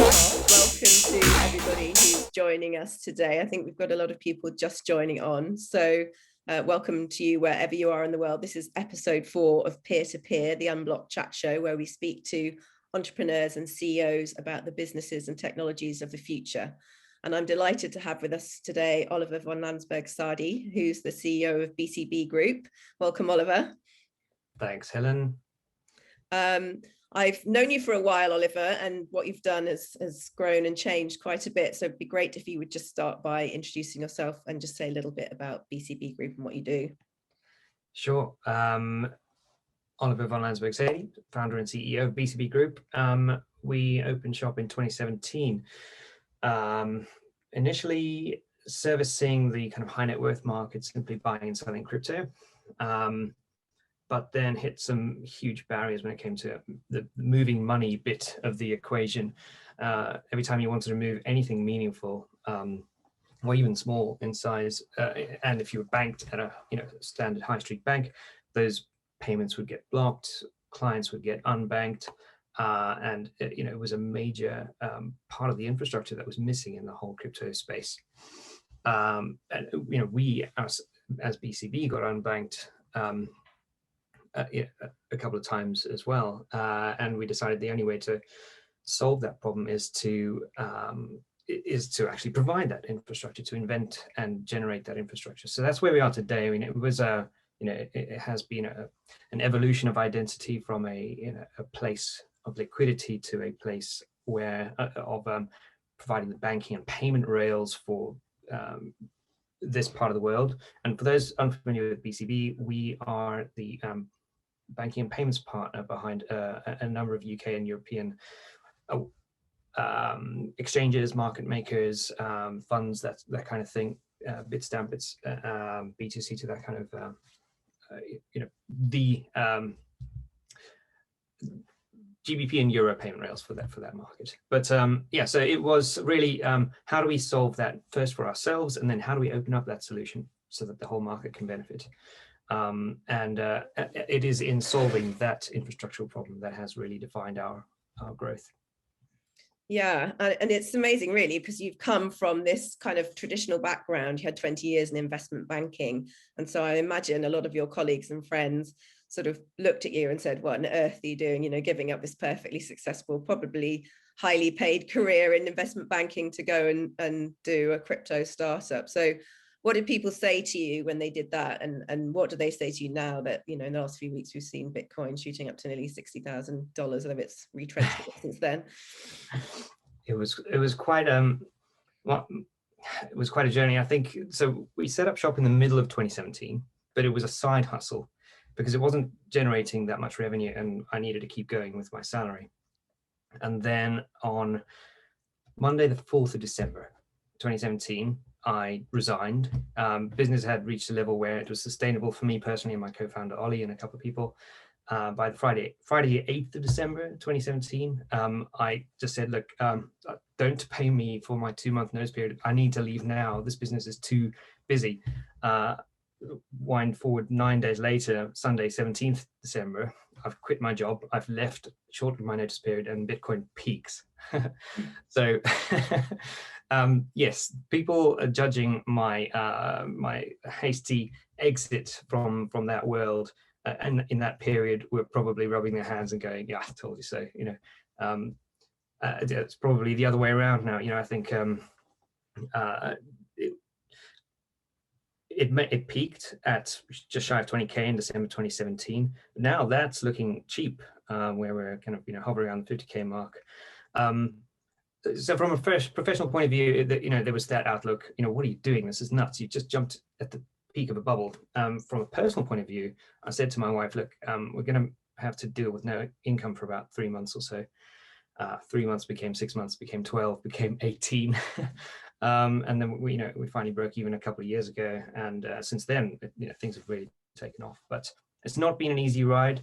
Welcome to everybody who's joining us today. I think we've got a lot of people just joining on. So welcome to you wherever you are in the world. This is episode 4 of Peer-to-Peer, the Unblocked chat show, where we speak to entrepreneurs and CEOs about the businesses and technologies of the future. And I'm delighted to have with us today Oliver Von Landsberg-Sadie, who's the CEO of BCB Group. Welcome, Oliver. Thanks, Helen. I've known you for a while, Oliver, and what you've done has grown and changed quite a bit. So it'd be great if you would just start by introducing yourself and just say a little bit about BCB Group and what you do. Sure. Oliver Von Landsberg-Sadie, founder and CEO of BCB Group. We opened shop in 2017, initially servicing the kind of high net worth market, simply buying and selling crypto. But then hit some huge barriers when it came to the moving money bit of the equation. Every time you wanted to move anything meaningful, or even small in size, and if you were banked at a standard high street bank, those payments would get blocked, clients would get unbanked, and it was a major part of the infrastructure that was missing in the whole crypto space. And we as BCB got unbanked a couple of times as well, and we decided the only way to solve that problem is to actually provide that infrastructure, to invent and generate that infrastructure. So that's where we are today. I mean, it was it has been an evolution of identity from a place of liquidity to a place where providing the banking and payment rails for this part of the world. And for those unfamiliar with BCB, we are the banking and payments partner behind a number of UK and European exchanges, market makers, funds, that kind of thing, Bitstamp, it's B2C to that kind of, the GBP and Euro payment rails for that market. But so it was really how do we solve that first for ourselves, and then how do we open up that solution so that the whole market can benefit? It is in solving that infrastructural problem that has really defined our growth. Yeah, and it's amazing, really, because you've come from this kind of traditional background. You had 20 years in investment banking, and so I imagine a lot of your colleagues and friends sort of looked at you and said, what on earth are you doing, giving up this perfectly successful, probably highly paid career in investment banking to go and do a crypto startup? So what did people say to you when they did that, and what do they say to you now that in the last few weeks we've seen Bitcoin shooting up to nearly $60,000, although it's retrenched since then? It was quite it was quite a journey, I think. So we set up shop in the middle of 2017, but it was a side hustle because it wasn't generating that much revenue, and I needed to keep going with my salary. And then on Monday, the 4th of December, 2017, I resigned. Business had reached a level where it was sustainable for me personally and my co-founder Ollie and a couple of people. By the Friday 8th of December 2017, I just said, look, don't pay me for my 2-month notice period. I need to leave now. This business is too busy. Wind forward 9 days later, Sunday 17th December, I've quit my job. I've left short of my notice period, and Bitcoin peaks. So yes, people are judging my my hasty exit from that world, and in that period we're probably rubbing their hands and going, yeah, I told you so. It's probably the other way around now. I think it peaked at just shy of 20K in December 2017. Now that's looking cheap, where we're kind of hovering around the 50K mark. So from a professional point of view, there was that outlook. What are you doing? This is nuts. You just jumped at the peak of a bubble. From a personal point of view, I said to my wife, look, we're going to have to deal with no income for about 3 months or so. 3 months became 6 months, became 12, became 18. And then we finally broke even a couple of years ago, and since then things have really taken off. But it's not been an easy ride,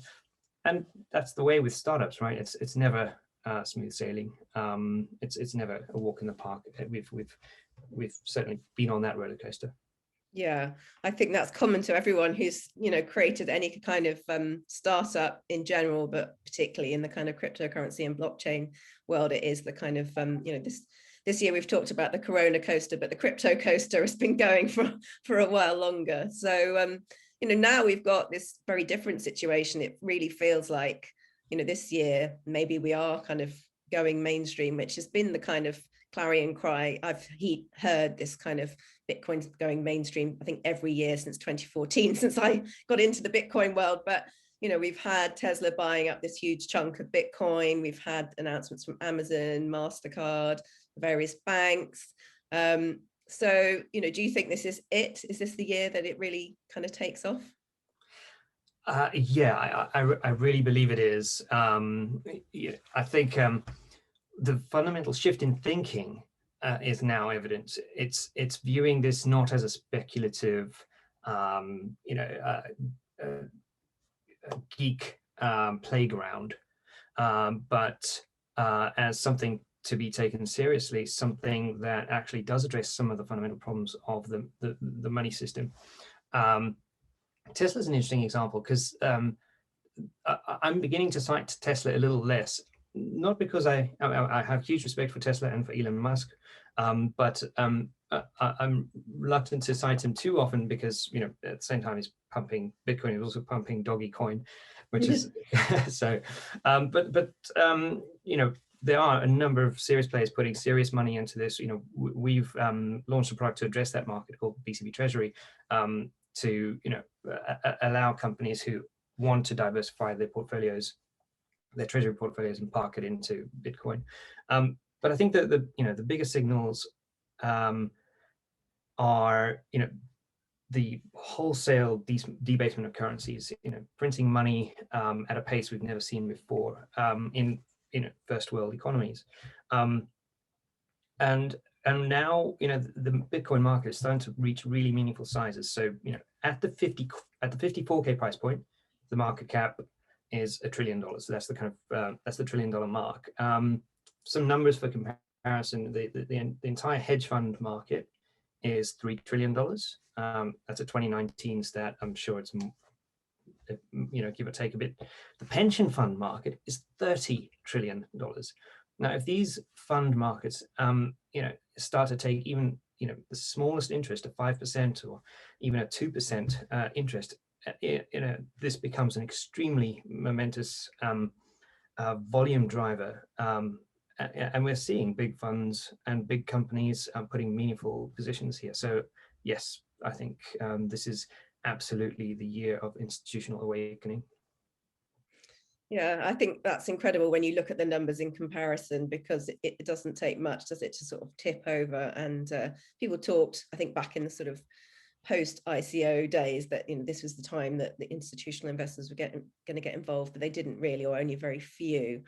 and that's the way with startups, right? It's never smooth sailing. It's never a walk in the park. We've certainly been on that roller coaster. Yeah, I think that's common to everyone who's, created any kind of startup in general, but particularly in the kind of cryptocurrency and blockchain world. It is the kind of, this year we've talked about the Corona coaster, but the crypto coaster has been going for a while longer. So, now we've got this very different situation. It really feels like, this year, maybe we are kind of going mainstream, which has been the kind of clarion cry. I've heard this kind of Bitcoin's going mainstream, I think every year since 2014, since I got into the Bitcoin world. But, we've had Tesla buying up this huge chunk of Bitcoin. We've had announcements from Amazon, MasterCard, various banks. So, do you think this is it? Is this the year that it really kind of takes off? Yeah, I really believe it is. Yeah, I think the fundamental shift in thinking is now evident. It's viewing this not as a speculative, geek playground, but as something to be taken seriously, something that actually does address some of the fundamental problems of the money system. Tesla's an interesting example because I'm beginning to cite Tesla a little less, not because I have huge respect for Tesla and for Elon Musk, but I'm reluctant to cite him too often because, at the same time he's pumping Bitcoin, he's also pumping doggy coin, which is so. But there are a number of serious players putting serious money into this. We've launched a product to address that market called BCB Treasury, to allow companies who want to diversify their portfolios, their treasury portfolios, and park it into Bitcoin. But I think that the biggest signals are the wholesale debasement of currencies, printing money at a pace we've never seen before in first world economies, and now the Bitcoin market is starting to reach really meaningful sizes. So at the 54K price point, the market cap is $1 trillion. So that's the kind of that's the $1 trillion mark. Some numbers for comparison: the entire hedge fund market is $3 trillion. That's a 2019 stat. I'm sure it's give or take a bit. The pension fund market is $30 trillion. Now, if these fund markets, start to take even, the smallest interest of 5% or even a 2% interest, this becomes an extremely momentous volume driver. And we're seeing big funds and big companies putting meaningful positions here. So yes, I think this is absolutely the year of institutional awakening. Yeah, I think that's incredible when you look at the numbers in comparison, because it doesn't take much, does it, to sort of tip over. And people talked, I think, back in the sort of post-ICO days that this was the time that the institutional investors were going to get involved, but they didn't really, or only very few.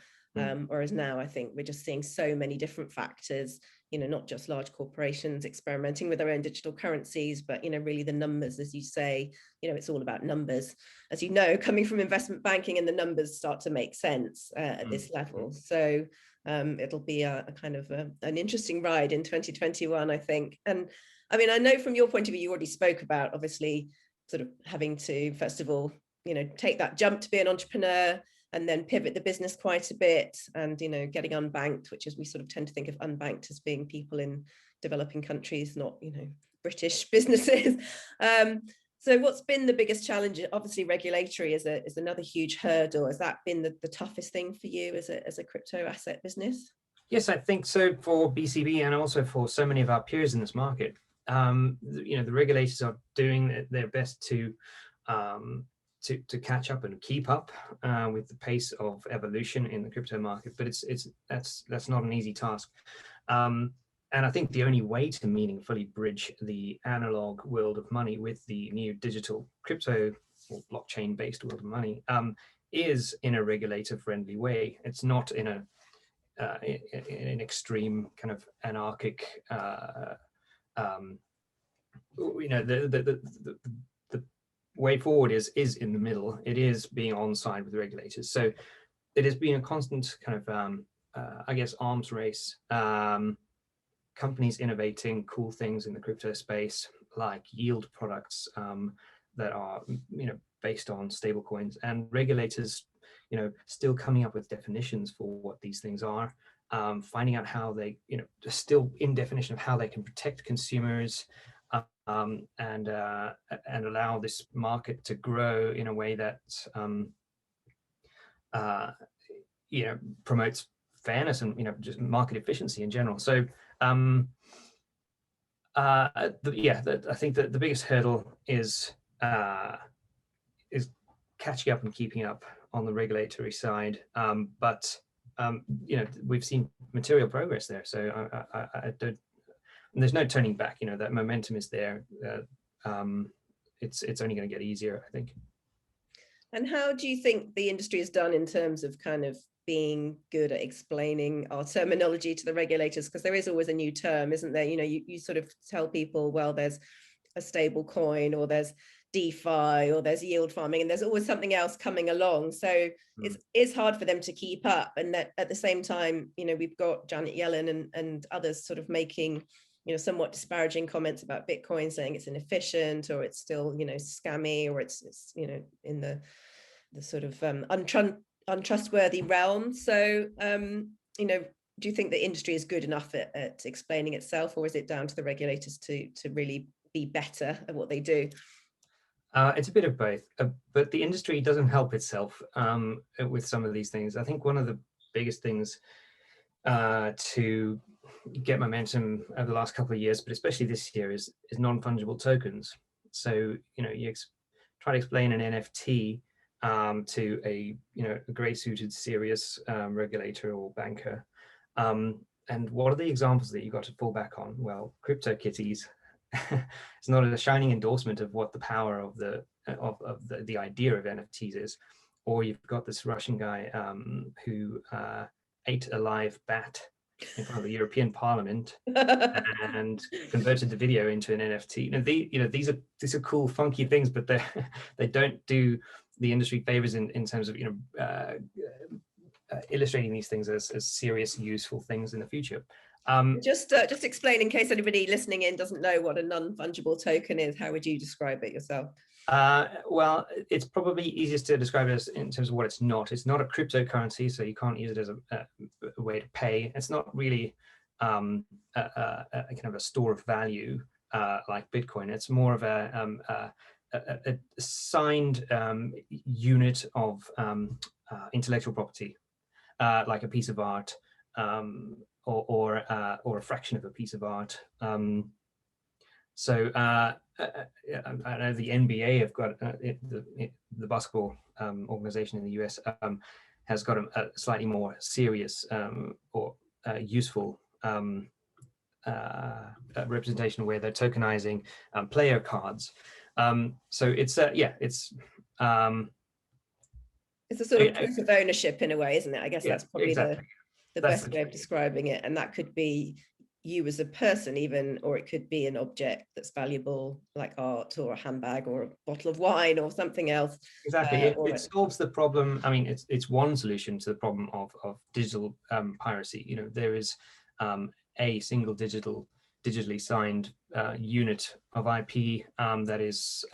Whereas now I think we're just seeing so many different factors, not just large corporations experimenting with their own digital currencies, but really the numbers, as you say, it's all about numbers, as coming from investment banking, and the numbers start to make sense at this level. So it'll be a kind of an interesting ride in 2021, I think. And I mean, I know from your point of view, you already spoke about obviously sort of having to, first of all, take that jump to be an entrepreneur, and then pivot the business quite a bit, and getting unbanked, which is, we sort of tend to think of unbanked as being people in developing countries, not British businesses. So what's been the biggest challenge? Obviously regulatory is another huge hurdle. Has that been the toughest thing for you as a crypto asset business? Yes, I think so for BCB, and also for so many of our peers in this market. The regulators are doing their best to catch up and keep up with the pace of evolution in the crypto market, but that's not an easy task. And I think the only way to meaningfully bridge the analog world of money with the new digital crypto or blockchain-based world of money is in a regulator-friendly way. It's not in an extreme kind of anarchic. The way forward is in the middle. It is being on side with regulators. So it has been a constant kind of, I guess, arms race. Companies innovating cool things in the crypto space, like yield products that are, based on stable coins, and regulators, still coming up with definitions for what these things are, finding out how they, still in definition of how they can protect consumers, and allow this market to grow in a way that promotes fairness and just market efficiency in general. So I think that the biggest hurdle is catching up and keeping up on the regulatory side, but we've seen material progress there. So I don't. There's no turning back. That momentum is there. It's only going to get easier, I think. And how do you think the industry has done in terms of kind of being good at explaining our terminology to the regulators? Because there is always a new term, isn't there? You sort of tell people, well, there's a stable coin, or there's DeFi, or there's yield farming, and there's always something else coming along. So it's hard for them to keep up. And that at the same time, we've got Janet Yellen and others sort of making somewhat disparaging comments about Bitcoin, saying it's inefficient, or it's still scammy, or it's in the sort of untrustworthy realm. So do you think the industry is good enough at explaining itself, or is it down to the regulators to really be better at what they do? It's a bit of both, but the industry doesn't help itself with some of these things. I think one of the biggest things to get momentum over the last couple of years, but especially this year, is non-fungible tokens. So you try to explain an NFT to a grey suited serious regulator or banker, and what are the examples that you got to fall back on? Well, CryptoKitties. It's not a shining endorsement of what the power of the idea of NFTs is. Or you've got this Russian guy who ate a live bat in front of the European Parliament and converted the video into an NFT. These are cool, funky things, but they don't do the industry favors in terms of illustrating these things as serious, useful things in the future. Just explain, in case anybody listening in doesn't know what a non-fungible token is. How would you describe it yourself? Well, it's probably easiest to describe it as in terms of what it's not. It's not a cryptocurrency, so you can't use it as a way to pay. It's not really a kind of a store of value like Bitcoin. It's more of a signed unit of intellectual property, like a piece of art, or a fraction of a piece of art. So I know the NBA have got the basketball organization in the US has got a slightly more serious or useful representation where they're tokenizing player cards. So it's it's a sort of proof of ownership in a way, isn't it? I guess that's probably exactly. the best way of describing it. And that could be you as a person even, or it could be an object that's valuable like art or a handbag or a bottle of wine or something else. Exactly. It solves the problem. I mean, it's one solution to the problem of digital piracy. There is a single digitally signed unit of IP that is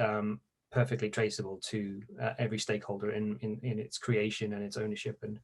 perfectly traceable to every stakeholder in its creation and its ownership. And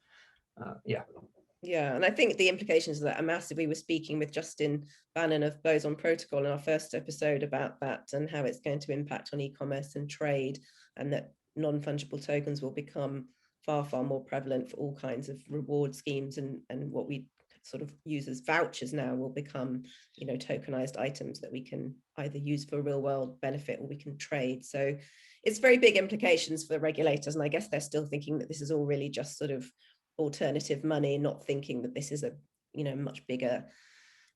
Yeah, and I think the implications of that are massive. We were speaking with Justin Bannon of Boson Protocol in our first episode about that and how it's going to impact on e-commerce and trade, and that non-fungible tokens will become far, far more prevalent for all kinds of reward schemes, and what we sort of use as vouchers now will become, tokenized items that we can either use for real world benefit or we can trade. So it's very big implications for the regulators. And I guess they're still thinking that this is all really just sort of alternative money, not thinking that this is a much bigger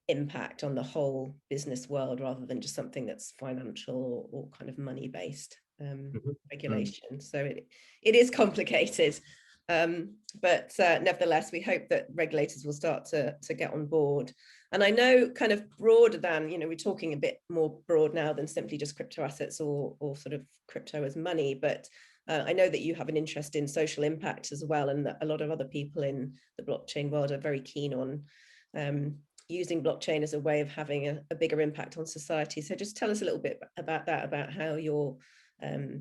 impact on the whole business world rather than just something that's financial or kind of money based regulation. So it is complicated, but nevertheless we hope that regulators will start to get on board. And I know kind of broader than, we're talking a bit more broad now than simply just crypto assets or sort of crypto as money, but I know that you have an interest in social impact as well, and that a lot of other people in the blockchain world are very keen on using blockchain as a way of having a bigger impact on society. So just tell us a little bit about that, about how you're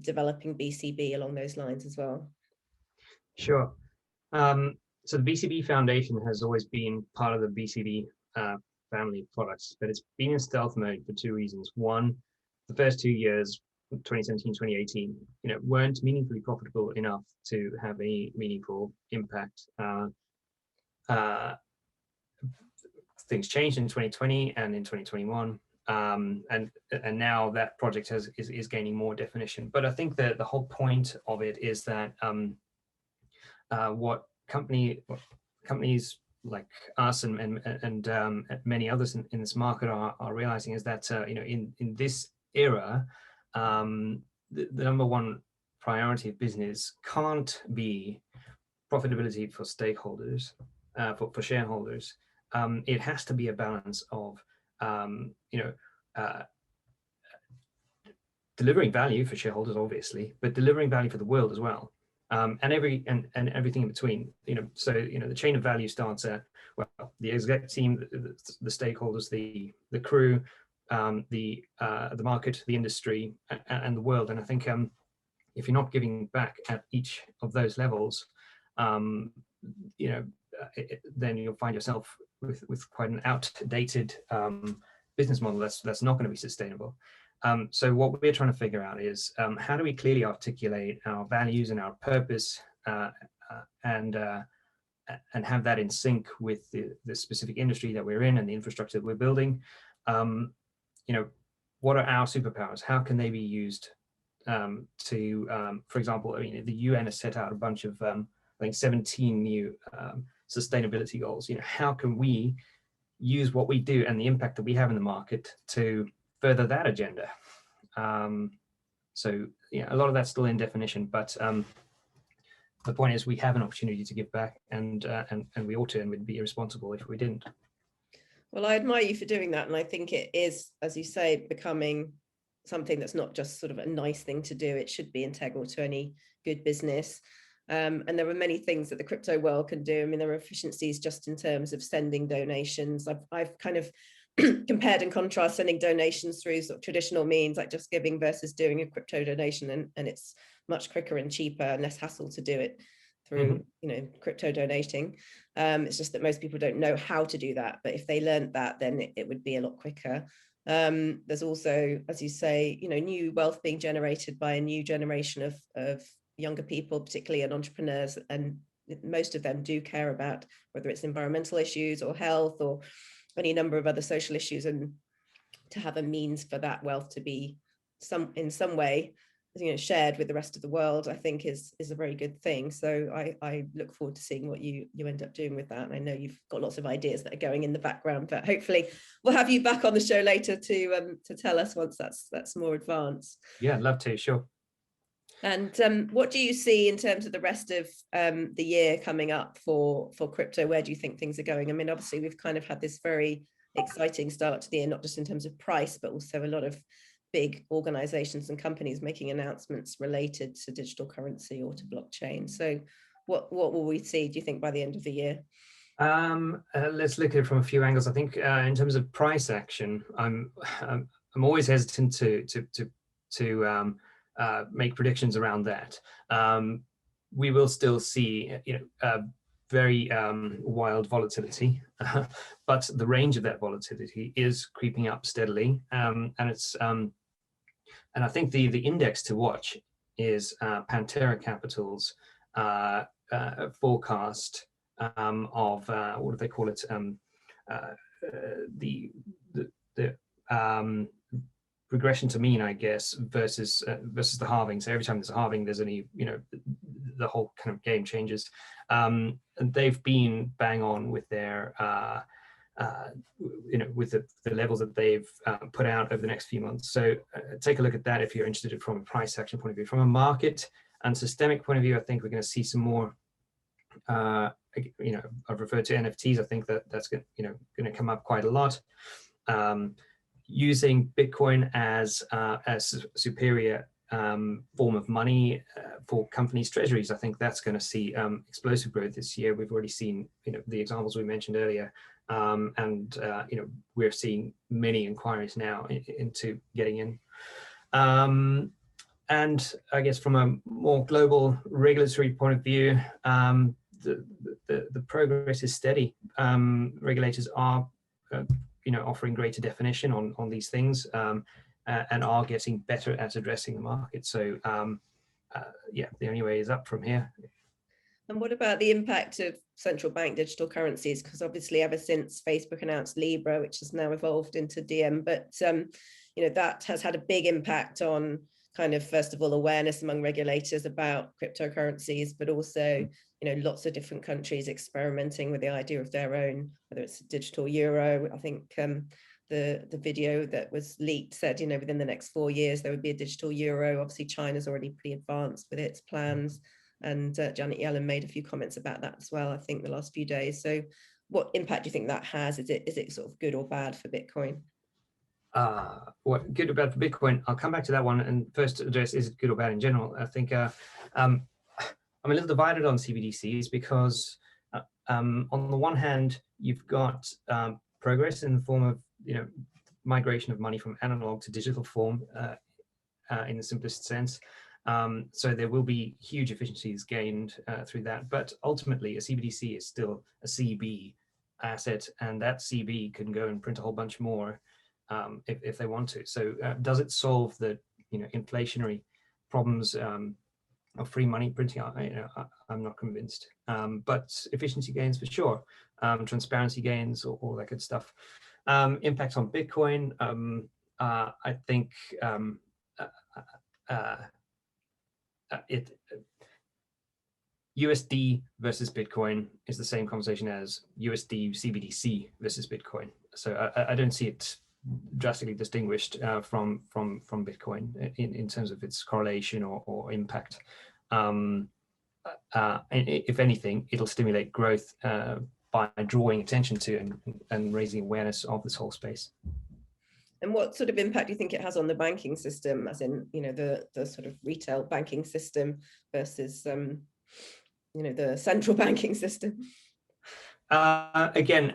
developing BCB along those lines as well. Sure. So the BCB Foundation has always been part of the BCB family of products, but it's been in stealth mode for two reasons. One, the first 2 years, 2017, 2018, weren't meaningfully profitable enough to have any meaningful impact. Things changed in 2020 and in 2021, and now that project is gaining more definition. But I think that the whole point of it is that what companies like us and many others in this market are realizing is that in this era, the number one priority of business can't be profitability for stakeholders, for shareholders. It has to be a balance of delivering value for shareholders, obviously, but delivering value for the world as well, and everything in between. So the chain of value starts at, well, the exec team, the stakeholders, the crew, the market, the industry, and the world. And I think if you're not giving back at each of those levels, then you'll find yourself with quite an outdated business model that's not going to be sustainable. So what we're trying to figure out is how do we clearly articulate our values and our purpose, and have that in sync with the specific industry that we're in and the infrastructure that we're building. What are our superpowers? How can they be used to, for example, the UN has set out a bunch of, I think 17 new sustainability goals. How can we use what we do and the impact that we have in the market to further that agenda? So a lot of that's still in definition, but the point is we have an opportunity to give back, and we ought to, and we'd be irresponsible if we didn't. Well, I admire you for doing that, and I think it is, as you say, becoming something that's not just sort of a nice thing to do. It should be integral to any good business. And there are many things that the crypto world can do. I mean, there are efficiencies just in terms of sending donations. I've kind of compared and contrast sending donations through sort of traditional means like just giving versus doing a crypto donation, and it's much quicker and cheaper and less hassle to do it through crypto donating. It's just that most people don't know how to do that, but if they learned that, then it would be a lot quicker. There's also, as you say, new wealth being generated by a new generation of younger people, particularly and entrepreneurs, and most of them do care about whether it's environmental issues or health or any number of other social issues, and to have a means for that wealth to be in some way shared with the rest of the world, I think is a very good thing. So I look forward to seeing what you end up doing with that. And I know you've got lots of ideas that are going in the background, but hopefully we'll have you back on the show later to tell us once that's more advanced. Yeah, I'd love to, sure. And what do you see in terms of the rest of the year coming up for crypto? Where do you think things are going? I mean, obviously we've kind of had this very exciting start to the year, not just in terms of price, but also a lot of big organizations and companies making announcements related to digital currency or to blockchain. So what will we see, do you think, by the end of the year? Let's look at it from a few angles. I think in terms of price action, I'm always hesitant to make predictions around that. We will still see, very wild volatility, but the range of that volatility is creeping up steadily, and I think the index to watch is Pantera Capital's forecast of what do they call it? The regression to mean, I guess, versus the halving. So every time there's a halving, there's the whole kind of game changes. And they've been bang on with their with the levels that they've put out over the next few months. So take a look at that if you're interested from a price action point of view. From a market and systemic point of view, I think we're going to see some more. I've referred to NFTs. I think that's going to come up quite a lot. Using Bitcoin as superior form of money for companies' treasuries, I think that's going to see explosive growth this year. We've already seen, the examples we mentioned earlier, And we're seeing many inquiries now into getting in. And I guess from a more global regulatory point of view, the progress is steady. Regulators are, offering greater definition on these things, and are getting better at addressing the market. So, the only way is up from here. And what about the impact of central bank digital currencies? Because obviously, ever since Facebook announced Libra, which has now evolved into Diem, but that has had a big impact on kind of, first of all, awareness among regulators about cryptocurrencies, but also, lots of different countries experimenting with the idea of their own, whether it's a digital euro. I think the video that was leaked said, within the next 4 years, there would be a digital euro. Obviously, China's already pretty advanced with its plans. And Janet Yellen made a few comments about that as well, I think, the last few days. So what impact do you think that has? Is it sort of good or bad for Bitcoin? What good or bad for Bitcoin? I'll come back to that one, and first address, is it good or bad in general? I think I'm a little divided on CBDCs because on the one hand, you've got progress in the form of migration of money from analog to digital form in the simplest sense. So there will be huge efficiencies gained through that, but ultimately a CBDC is still a CB asset, and that CB can go and print a whole bunch more if they want to. So does it solve the inflationary problems of free money printing? I'm not convinced, but efficiency gains for sure, transparency gains, all that good stuff. Impact on Bitcoin, I think USD versus Bitcoin is the same conversation as USD CBDC versus Bitcoin. So I don't see it drastically distinguished from Bitcoin in terms of its correlation or impact. If anything, it'll stimulate growth by drawing attention to and raising awareness of this whole space. And what sort of impact do you think it has on the banking system, as in, the sort of retail banking system versus, the central banking system? Again,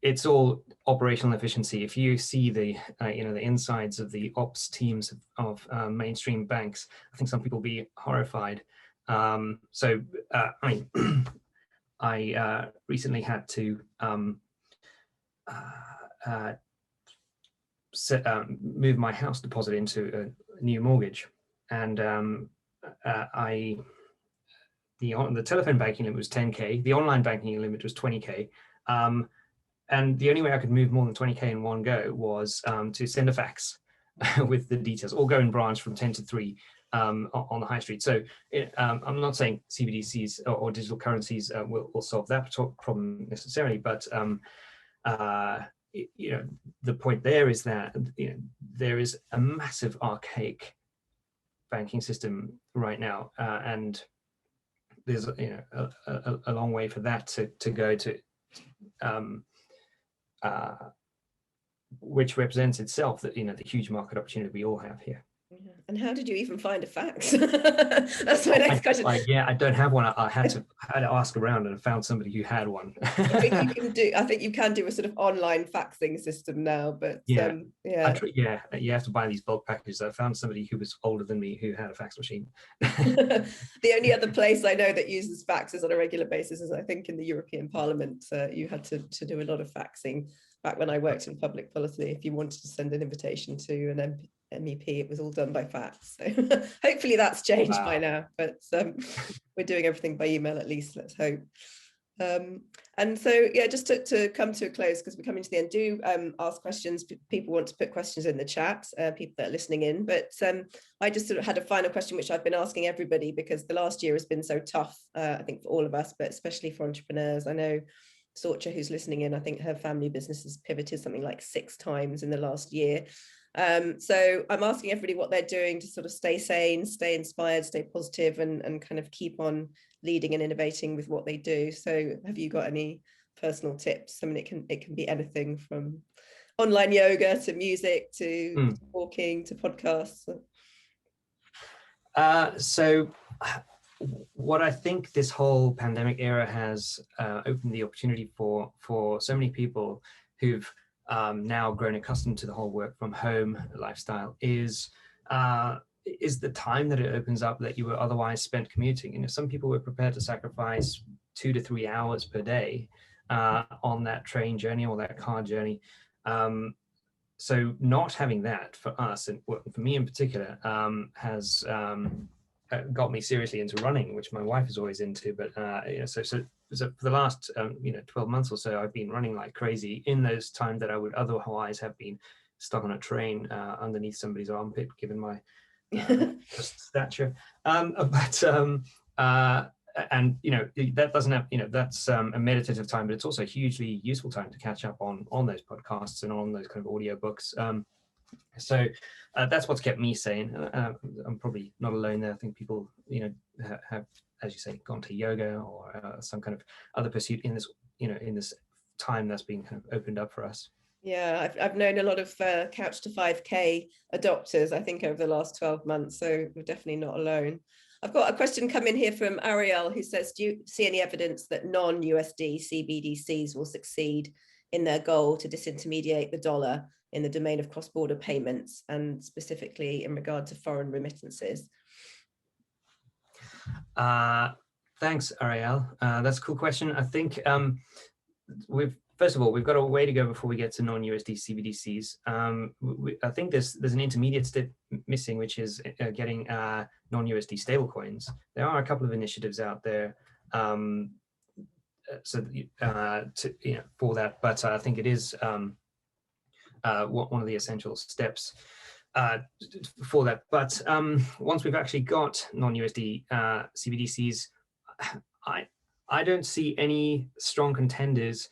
it's all operational efficiency. If you see the insides of the ops teams of mainstream banks, I think some people will be horrified. I recently had to move my house deposit into a new mortgage, and the telephone banking limit was 10K, the online banking limit was 20K, and the only way I could move more than 20K in one go was to send a fax with the details, or go in branch from 10 to 3 on the high street. So I'm not saying CBDCs or digital currencies will solve that problem necessarily, but the point there is that there is a massive archaic banking system right now, and there's a long way for that to go to, which represents itself that the huge market opportunity we all have here. Yeah. And how did you even find a fax? That's my next question. I don't have one. I had to ask around, and I found somebody who had one. I think you can do a sort of online faxing system now, but you have to buy these bulk packages. I found somebody who was older than me who had a fax machine. The only other place I know that uses faxes on a regular basis is, I think, in the European Parliament. You had to do a lot of faxing back when I worked in public policy. If you wanted to send an invitation to an MEP, it was all done by fax. So hopefully that's changed by now, but we're doing everything by email, at least, let's hope. And so, just to come to a close, because we're coming to the end, do ask questions. People want to put questions in the chat, people that are listening in, but I just sort of had a final question, which I've been asking everybody, because the last year has been so tough, I think, for all of us, but especially for entrepreneurs. I know Sorcha, who's listening in, I think her family business has pivoted something like 6 times in the last year. So I'm asking everybody what they're doing to sort of stay sane, stay inspired, stay positive, and kind of keep on leading and innovating with what they do. So have you got any personal tips? I mean, it can be anything from online yoga to music to walking to podcasts. So what I think this whole pandemic era has opened the opportunity for so many people who've now grown accustomed to the whole work from home lifestyle is the time that it opens up that you were otherwise spent commuting. You know, some people were prepared to sacrifice 2 to 3 hours per day on that train journey or that car journey. So not having that for us, and for me in particular, has got me seriously into running, which my wife is always into. But you know, so for the last 12 months or so, I've been running like crazy in those times that I would otherwise have been stuck on a train underneath somebody's armpit, given my just stature. And you know, that doesn't have, you know, that's a meditative time, but it's also a hugely useful time to catch up on those podcasts and on those kind of audio books. So that's what's kept me sane. I'm probably not alone there. I think people, you know, have, as you say, gone to yoga or some kind of other pursuit in this, you know, in this time that's been kind of opened up for us. Yeah, I've known a lot of Couch to 5K adopters, I think, over the last 12 months. So we're definitely not alone. I've got a question come in here from Ariel, who says, do you see any evidence that non-USD CBDCs will succeed in their goal to disintermediate the dollar in the domain of cross-border payments, and specifically in regard to foreign remittances? Thanks, Ariel. That's a cool question. I think first of all, we've got a way to go before we get to non-USD CBDCs. I think there's an intermediate step missing, which is getting non-USD stablecoins. There are a couple of initiatives out there for that, but I think it is one of the essential steps for that. But once we've actually got non-USD CBDCs, I don't see any strong contenders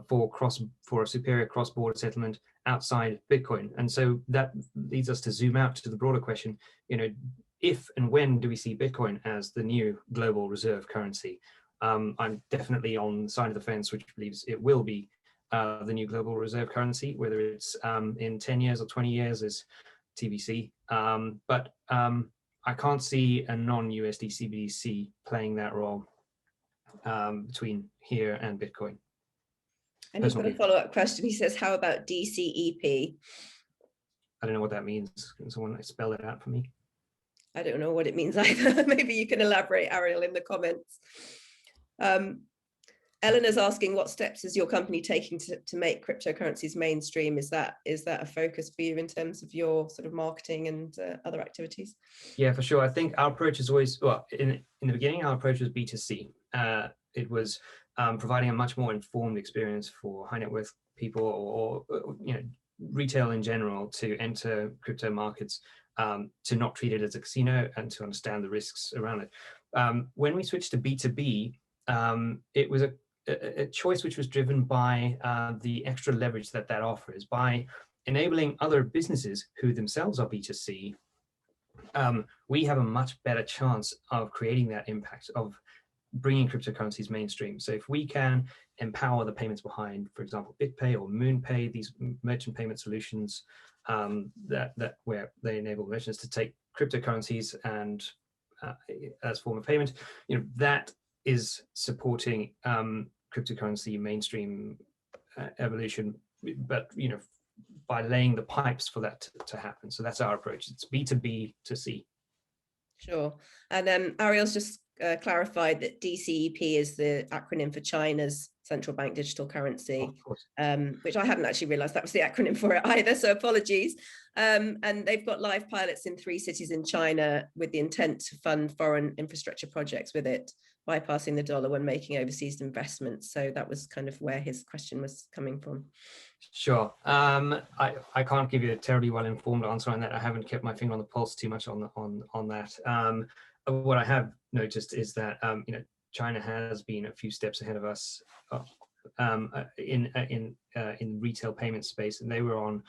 for a superior cross-border settlement outside Bitcoin. And so that leads us to zoom out to the broader question, you know, if and when do we see Bitcoin as the new global reserve currency? I'm definitely on the side of the fence which believes it will be the new global reserve currency. Whether it's in 10 years or 20 years is TBC. But I can't see a non-USD CBDC playing that role between here and Bitcoin. And he's got a follow-up question. He says, how about DCEP? I don't know what that means. Can someone spell it out for me? I don't know what it means either. Maybe you can elaborate, Ariel, in the comments. Eleanor's asking, what steps is your company taking to make cryptocurrencies mainstream? Is that a focus for you in terms of your sort of marketing and other activities? Yeah, for sure. I think our approach is always, well, in the beginning, our approach was B2C. It was providing a much more informed experience for high net worth people or you know, retail in general to enter crypto markets, to not treat it as a casino and to understand the risks around it. When we switched to B2B, it was a choice which was driven by the extra leverage that offers by enabling other businesses who themselves are B2C. We have a much better chance of creating that impact, of bringing cryptocurrencies mainstream. So if we can empower the payments behind, for example, BitPay or MoonPay, these merchant payment solutions that where they enable merchants to take cryptocurrencies and as form of payment, you know, that is supporting cryptocurrency mainstream evolution, but you know, by laying the pipes for that to happen. So that's our approach. It's B2B to C. Sure. And Ariel's just clarified that DCEP is the acronym for China's central bank digital currency, which I hadn't actually realized that was the acronym for it either, so apologies. And they've got live pilots in 3 cities in China with the intent to fund foreign infrastructure projects with it, bypassing the dollar when making overseas investments. So that was kind of where his question was coming from. Sure. I can't give you a terribly well-informed answer on that. I haven't kept my finger on the pulse too much on that. What I have noticed is that you know, China has been a few steps ahead of us in retail payment space, and they were on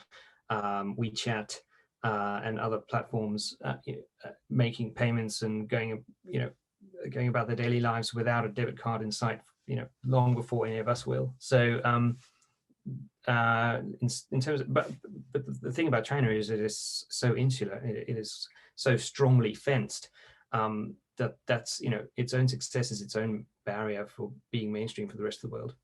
WeChat and other platforms making payments and going about their daily lives without a debit card in sight, you know, long before any of us will. So in terms of, but the thing about China is it is so insular, it is so strongly fenced, that's, its own success is its own barrier for being mainstream for the rest of the world.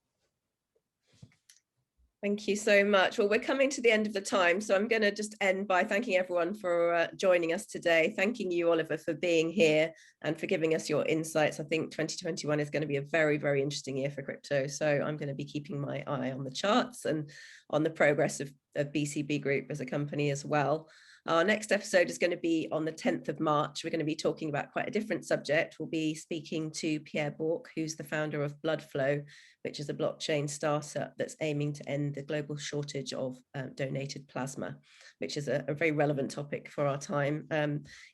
Thank you so much. Well, we're coming to the end of the time, so I'm going to just end by thanking everyone for joining us today. Thanking you, Oliver, for being here and for giving us your insights. I think 2021 is going to be a very, very interesting year for crypto. So I'm going to be keeping my eye on the charts and on the progress of BCB Group as a company as well. Our next episode is going to be on the 10th of March. We're going to be talking about quite a different subject. We'll be speaking to Pierre Bourque, who's the founder of Bloodflow, which is a blockchain startup that's aiming to end the global shortage of donated plasma, which is a very relevant topic for our time.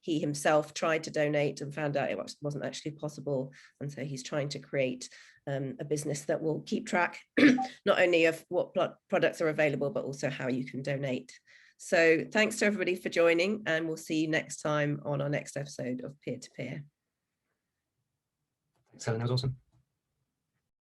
He himself tried to donate and found out it wasn't actually possible. And so he's trying to create a business that will keep track not only of what products are available, but also how you can donate. So thanks to everybody for joining, and we'll see you next time on our next episode of Peer to Peer. Thanks, Helen. That was awesome.